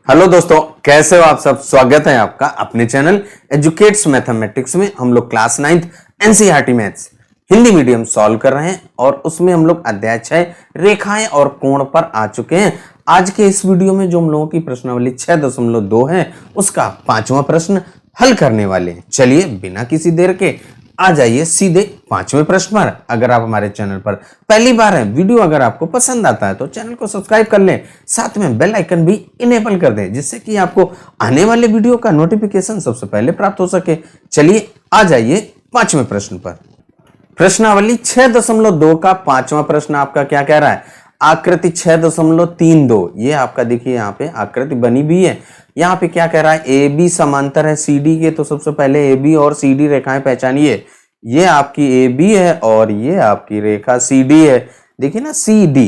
Hello दोस्तों, कैसे हो आप सब। स्वागत है आपका अपने चैनल एजुकेट्स मैथमेटिक्स में। हम लोग class 9th NCERT maths Hindi medium solve कर रहे हैं और उसमें हम लोग अध्याय 6 रेखाएं और कोण पर आ चुके हैं। आज के इस वीडियो में जो हम लोगों की प्रश्नावली 6.2 है उसका 5वां प्रश्न हल करने वाले हैं। चलिए बिना किसी देर के आ जाइए सीधे 5वें प्रश्न पर। अगर आप हमारे चैनल पर पहली बार हैं, वीडियो अगर आपको पसंद आता है तो चैनल को सब्सक्राइब कर लें, साथ में बेल आइकन भी इनेबल कर दें जिससे कि आपको आने वाले वीडियो का नोटिफिकेशन सबसे पहले प्राप्त हो सके। चलिए आ जाइए 5वें प्रश्न पर। प्रश्नावली 6.2 का 5वां प्रश्न आपका क्या कह रहा है। आकृति 6.32 ये आपका देखिए यहाँ पे आकृति बनी भी है। यहाँ पे क्या कह रहा है, ए बी समांतर है सी डी के। तो सबसे पहले ए बी और सी डी रेखाएं पहचानिए। ये आपकी ए बी है और ये आपकी रेखा सी डी है। देखिए ना सी डी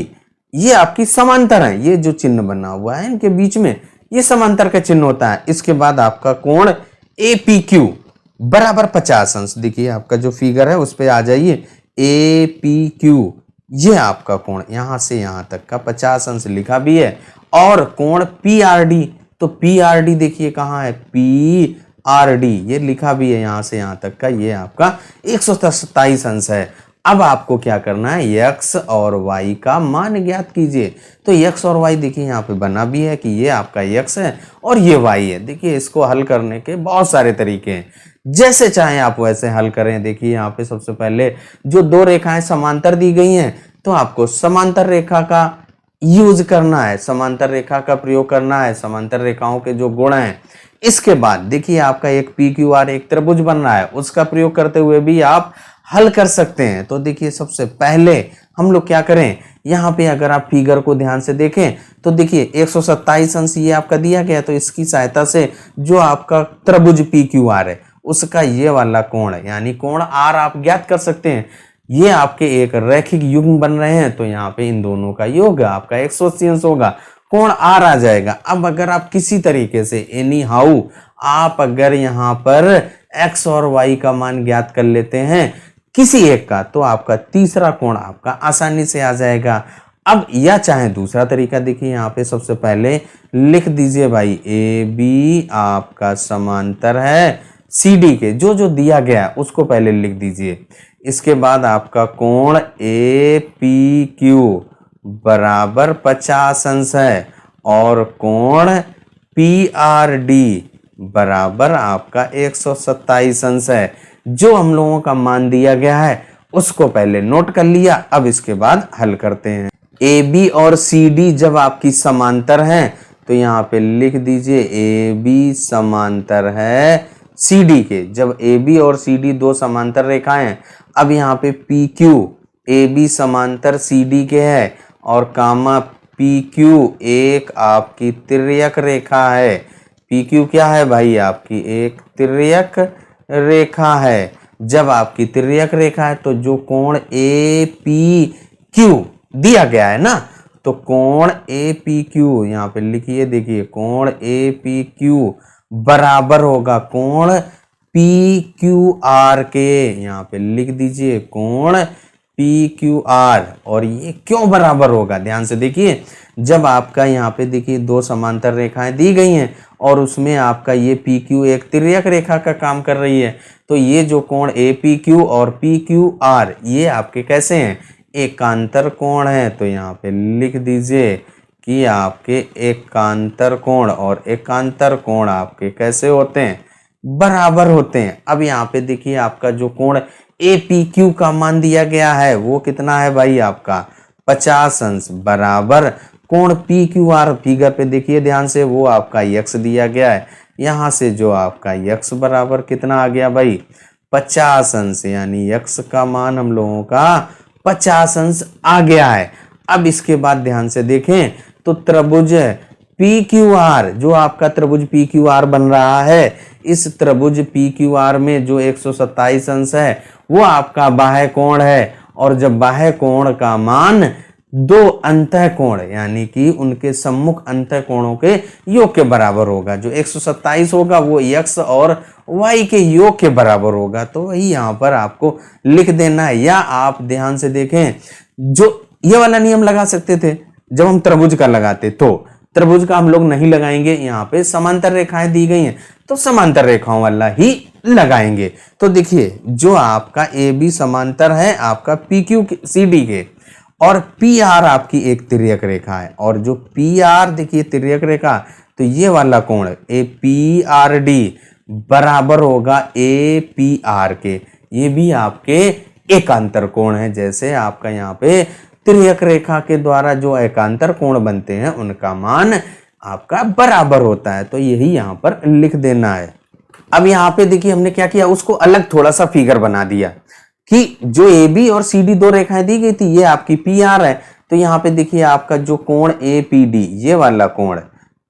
ये आपकी समांतर है। ये जो चिन्ह बना हुआ है इनके बीच में ये समांतर का चिन्ह होता है। इसके बाद आपका कोण ए पी क्यू बराबर 50 अंश। देखिए आपका जो फिगर है उस पर आ जाइए। ए पी क्यू ये आपका कोण यहां से यहां तक का 50 अंश लिखा भी है। और कोण पी आर डी, तो पी आर डी देखिए कहां है, पी आर डी ये लिखा भी है यहां से यहां तक का। ये आपका 127 अंश है। अब आपको क्या करना है, x और y का मान ज्ञात कीजिए। तो x और y देखिए यहाँ पे बना भी है कि ये आपका x है और ये y है। देखिए इसको हल करने के बहुत सारे तरीके हैं, जैसे चाहे आप वैसे हल करें। देखिए यहाँ पे सबसे पहले जो दो रेखाएं समांतर दी गई हैं तो आपको समांतर रेखा का यूज करना है, समांतर रेखा का प्रयोग करना है, समांतर रेखाओं के जो गुण हैं। इसके बाद देखिए आपका एक पी क्यू आर एक त्रिभुज बन रहा है, उसका प्रयोग करते हुए भी आप हल कर सकते हैं। तो देखिए सबसे पहले हम लोग क्या करें, यहाँ पे अगर आप फिगर को ध्यान से देखें तो देखिए 127 अंश ये आपका दिया गया। तो इसकी सहायता से जो आपका त्रिभुज पी क्यू आर है उसका ये वाला कोण है यानी कोण आर आप ज्ञात कर सकते हैं। ये आपके एक रैखिक युग्म बन रहे हैं तो यहाँ पे इन दोनों का योग आपका 180 अंश होगा, कोण आर आ जाएगा। अब अगर आप किसी तरीके से एनी हाउ आप अगर यहाँ पर x और y का मान ज्ञात कर लेते हैं किसी एक का, तो आपका तीसरा कोण आपका आसानी से आ जाएगा। अब या चाहे दूसरा तरीका देखिए, यहाँ पे सबसे पहले लिख दीजिए भाई ए बी आपका समांतर है सी डी के। जो जो दिया गया है उसको पहले लिख दीजिए। इसके बाद आपका कोण ए पी क्यू बराबर 50 अंश है और कोण पी आर डी बराबर आपका 127 अंश है। जो हम लोगों का मान दिया गया है उसको पहले नोट कर लिया। अब इसके बाद हल करते हैं। ए बी और सी डी जब आपकी समांतर हैं तो यहाँ पे लिख दीजिए ए बी समांतर है सी डी के। जब ए बी और सी डी दो समांतर रेखाएं हैं, अब यहाँ पे पी क्यू ए बी समांतर सी डी के है और कामा पी क्यू एक आपकी तिर्यक रेखा है। पी क्यू क्या है भाई, आपकी एक तिर्यक रेखा है। जब आपकी तिर्यक रेखा है तो जो कोण ए पी क्यू दिया गया है ना, तो कोण ए पी क्यू यहाँ पे लिखिए। देखिए कोण ए पी क्यू बराबर होगा कोण पी क्यू आर के। यहाँ पे लिख दीजिए कोण पी क्यू आर। और ये क्यों बराबर होगा, ध्यान से देखिए। जब आपका यहाँ पे देखिए दो समांतर रेखाएं दी गई हैं और उसमें आपका ये पी क्यू एक तिर्यक रेखा का काम कर रही है, तो ये जो कोण ए पी क्यू और पी क्यू आर ये आपके कैसे हैं, एकांतर कोण है। तो यहाँ पे लिख दीजिए कि आपके एकांतर कोण, और एकांतर कोण आपके कैसे होते हैं, बराबर होते हैं। अब यहाँ पे देखिए आपका जो कोण ए पी क्यू का मान दिया गया है वो कितना है भाई, आपका 50 अंश बराबर कोण पी क्यू आर। फिगर पे देखिए ध्यान से, वो आपका x दिया गया है। यहाँ से जो आपका x बराबर कितना आ गया भाई, 50 अंश। यानी x का मान हम लोगों का 50 अंश आ गया है। अब इसके बाद ध्यान से देखें तो त्रिभुज पी क्यू आर, जो आपका त्रिभुज पी क्यू आर बन रहा है, इस त्रिभुज पी क्यू आर में जो 127 अंश है वो आपका बाह्य कोण है। और जब बाह्य कोण का मान दो अंतः कोण यानी कि उनके सम्मुख अंतः कोणों के योग के बराबर होगा, जो 127 होगा वो x और y के योग के बराबर होगा। तो वही यहाँ पर आपको लिख देना है। या आप ध्यान से देखें, जो ये वाला नियम लगा सकते थे जब हम त्रिभुज का लगाते, तो त्रिभुज का हम लोग नहीं लगाएंगे, यहाँ पे समांतर रेखाएं दी गई हैं तो समांतर रेखाओं वाला ही लगाएंगे। तो देखिए जो आपका ए बी समांतर है आपका पी क्यू सी डी के, और पी आर आपकी एक तिर्यक रेखा है, और जो पी आर देखिए तिर्यक रेखा, तो ये वाला कोण ए पी आर डी बराबर होगा ए पी आर के। ये भी आपके एकांतर कोण है। जैसे आपका यहाँ पे तिर्यक रेखा के द्वारा जो एकांतर कोण बनते हैं उनका मान आपका बराबर होता है, तो यही यहाँ पर लिख देना है। अब यहाँ पे देखिए हमने क्या किया, उसको अलग थोड़ा सा फिगर बना दिया कि जो ए बी और सी डी दो रेखाएं दी गई थी, ये आपकी पी आर है, तो यहाँ पे देखिए आपका जो कोण ए पी डी ये वाला कोण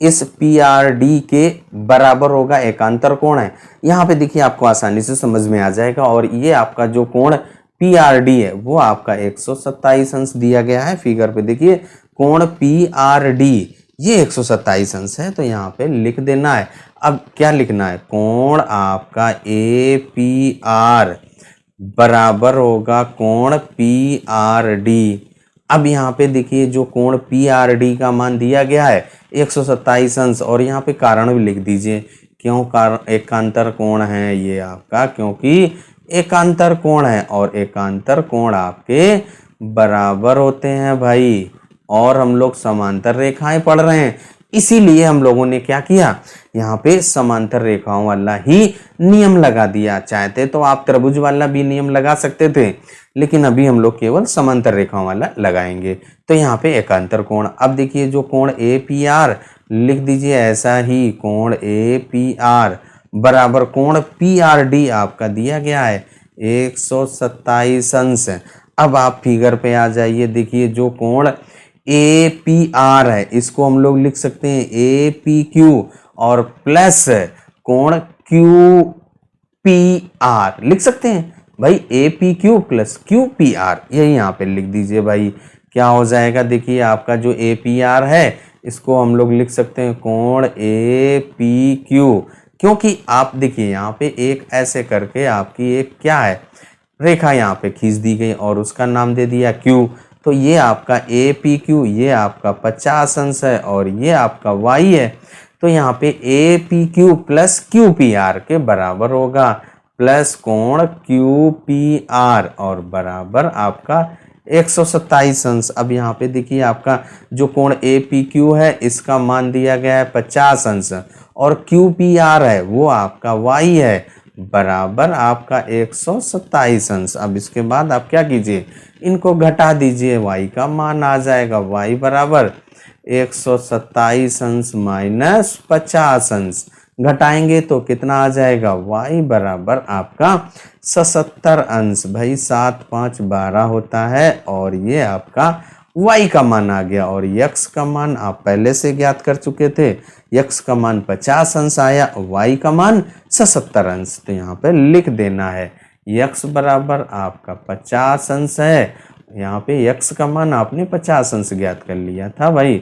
इस पी आर डी के बराबर होगा, एकांतर कोण है। यहाँ पे देखिए आपको आसानी से समझ में आ जाएगा। और ये आपका जो कोण पी आर डी है वो आपका 127 अंश दिया गया है। फिगर पे देखिए कोण पी आर डी ये 127 अंश है, तो यहाँ पे लिख देना है। अब क्या लिखना है, कोण आपका ए पी आर बराबर होगा कोण पी आर डी। अब यहाँ पे देखिए जो कोण पी आर डी का मान दिया गया है 127 अंश, और यहाँ पे कारण भी लिख दीजिए क्यों कारण एकांतर कोण है ये आपका, क्योंकि एकांतर कोण है और एकांतर कोण आपके बराबर होते हैं भाई, और हम लोग समांतर रेखाएं पढ़ रहे हैं, इसीलिए हम लोगों ने क्या किया, यहाँ पे समांतर रेखाओं वाला ही नियम लगा दिया। चाहते तो आप त्रिभुज वाला भी नियम लगा सकते थे, लेकिन अभी हम लोग केवल समांतर रेखाओं वाला लगाएंगे। तो यहाँ पे एकांतर कोण, अब देखिए जो कोण ए पी आर लिख दीजिए ऐसा ही, कोण ए पी आर बराबर कोण पी आर डी आपका दिया गया है 127 अंश। अब आप फिगर पे आ जाइए, देखिए जो कोण ए पी आर है इसको हम लोग लिख सकते हैं ए पी क्यू, और प्लस कोण क्यू पी आर लिख सकते हैं भाई, A P Q plus Q P R, यही यहाँ पे लिख दीजिए भाई। क्या हो जाएगा, देखिए आपका जो ए पी आर है इसको हम लोग लिख सकते हैं कोण ए पी क्यू, क्योंकि आप देखिए यहाँ पे एक ऐसे करके आपकी एक क्या है रेखा यहाँ पे खींच दी गई और उसका नाम दे दिया क्यू। तो ये आपका ए पी क्यू ये आपका 50 अंश है और ये आपका वाई है, तो यहाँ पे A P Q plus Q P R के बराबर होगा, प्लस कोण क्यू पी आर और बराबर आपका 127 अंश। अब यहाँ पे देखिए आपका जो कोण ए पी क्यू है इसका मान दिया गया है 50 अंश, और क्यू पी आर है वो आपका वाई है, बराबर आपका 127 अंश। अब इसके बाद आप क्या कीजिए, इनको घटा दीजिए, y का मान आ जाएगा y बराबर 127 अंश माइनस 50 अंश, घटाएंगे तो कितना आ जाएगा, y बराबर आपका 77 अंश। भाई 7 5 12 होता है, और ये आपका y का मान आ गया, और x का मान आप पहले से ज्ञात कर चुके थे, x का मान 50 अंश आया, y का मान 77 अंश। तो यहाँ पे लिख देना है x बराबर आपका 50 अंश है, यहाँ पे x का मान आपने 50 अंश ज्ञात कर लिया था भाई,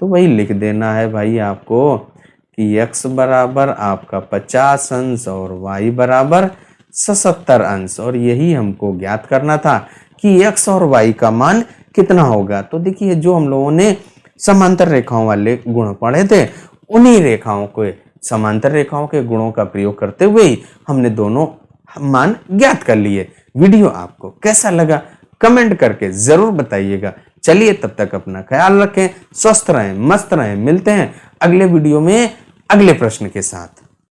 तो वही लिख देना है भाई आपको कि x बराबर आपका 50 अंश और y बराबर 77 अंश, और यही हमको ज्ञात करना था कि x और y का मान कितना होगा। तो देखिए जो हम लोगों ने समांतर रेखाओं वाले गुण पढ़े थे, उन्हीं रेखाओं के समांतर रेखाओं के गुणों का प्रयोग करते हुए ही हमने दोनों मान ज्ञात कर लिए। वीडियो आपको कैसा लगा कमेंट करके जरूर बताइएगा। चलिए तब तक अपना ख्याल रखें, स्वस्थ रहें, मस्त रहें। मिलते हैं अगले वीडियो में अगले प्रश्न के साथ।